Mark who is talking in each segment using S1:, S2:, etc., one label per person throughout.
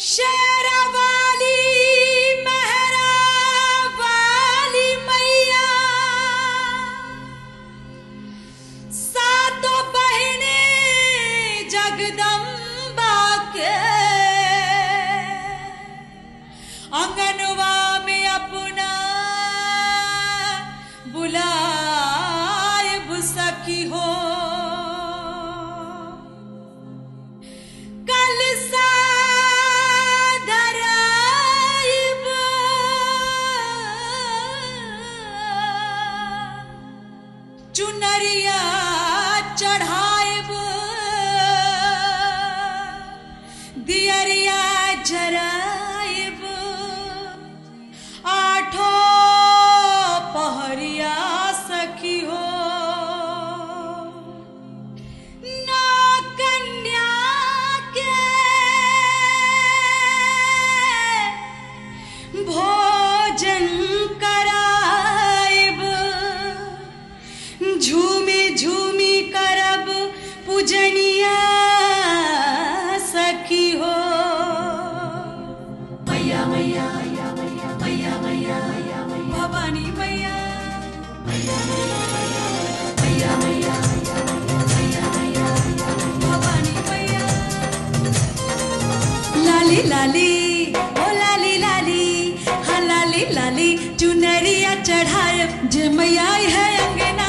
S1: शेरावाली मेहरावाली मैया सातों बहने जगदम्बा के अंगनवा में अपना बुलाए सखी हो चुनरिया चढ़ाइब दियरिया जराइब आठों पहरिया सखी हो ना कन्या के भोजन झूमी झूमी करब पूजनिया सखी हो मैया मैया मैया मैया मैया भवानी मैया मैया मैया मैया भवानी मैया लाली लाली ओ लाली लाली हाँ लाली लाली चुनरिया चढ़ाए जे मैया है अंगना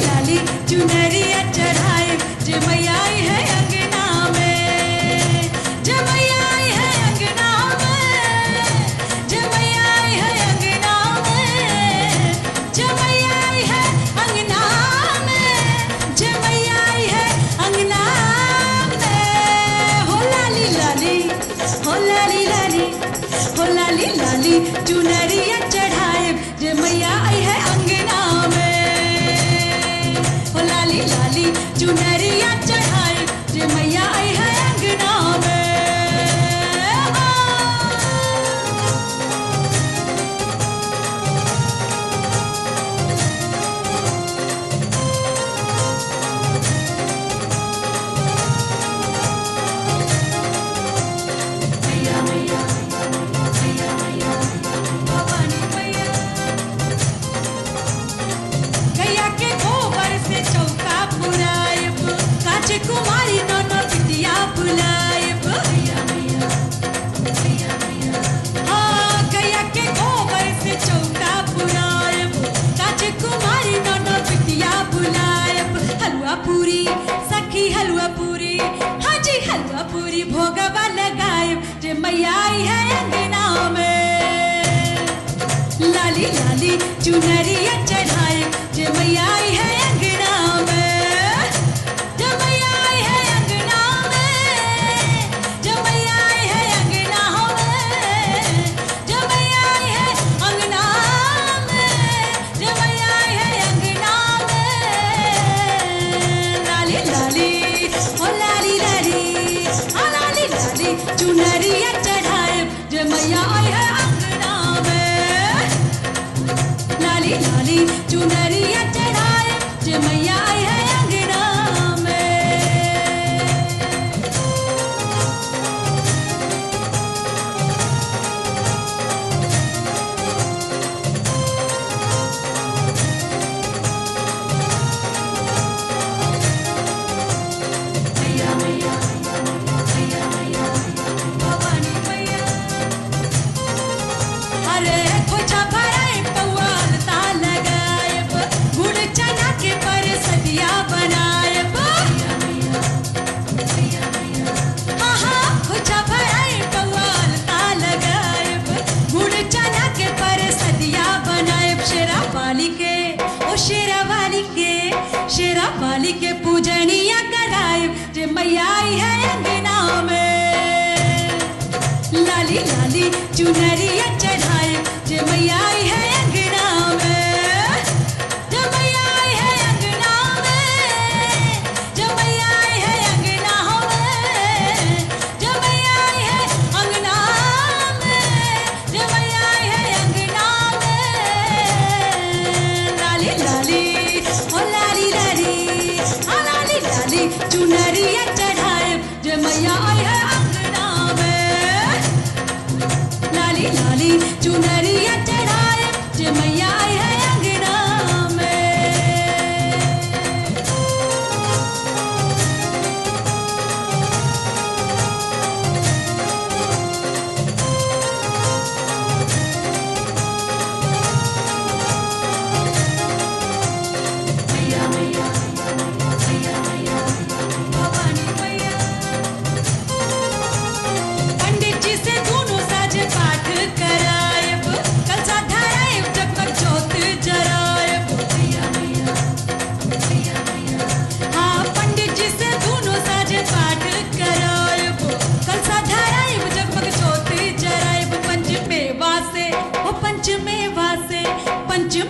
S1: लाली चुनरिया चढ़ाए जे मैया है अंगना में जे मैया है अंगना में जे मैया है अंगना में जे मैया है अंगना में जे मैया है अंगना में हो लाली लाली हो लाली लाली हो लाली लाली चुनरिया चढ़ाए जे मैया है अंगना में लाली लाली चुनरिया चढ़ाए जे मैया आई है अंगना में मैया मैया मैया मैया भवानी मैया गैया के गोबर से चौका पुराइब काचे कुमारी नौनो बिटिया बुलाइब हाँ गैया के गोबर से चौका पुराइब काचे कुमारी नौनो बिटिया बुलाइब हलवा पूरी सखी हलवा पूरी हाँ जी हलवा पूरी भोगवा लगाइब जे मैया आई है अंगना में लाली लाली चुनरिया चढ़ाए जे मैया आई है अंगना में जे मैया आई है अंगना में जे मैया आई है अंगना में जे मैया आई है अंगना में जे मैया आई है अंगना में लाली लाली ओ लाली लाली हाँ लाली लाली चुनरिया चढ़ाए जे मैया आई है अंगना में लाली लाली चुनरिया चढ़ाए जे मैया आई है अंगना में मैया मैया मैया मैया भवानी मैया अरे खोजा भराए पौआल ता लगाएब गुड़ चना के पर सदिया बनाएब हाँ हाँ खोजा भराए पौआल ता लगाएब गुड़ चना के पर सदिया बनाएब शेरावाली के ओ शेरावाली के पूजनिया कराएब जे मैया आई है अंगना में लाली लाली चुनरिया चढ़ाए जे मैया आई है अंगना में जे मैया आई है अंगना में जे मैया आई है अंगना में जे मैया आई है अंगना में जे मैया आई है अंगना में लाली लाली ओ लाली लाली हाँ लाली लाली चुनरिया चढ़ाए जे मैया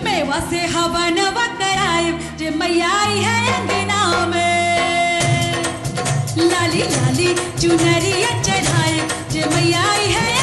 S1: मेवा से हवनवा कराए जे मैया आई है अंगना में। लाली लाली चुनरिया चढ़ाए जे मैया आई है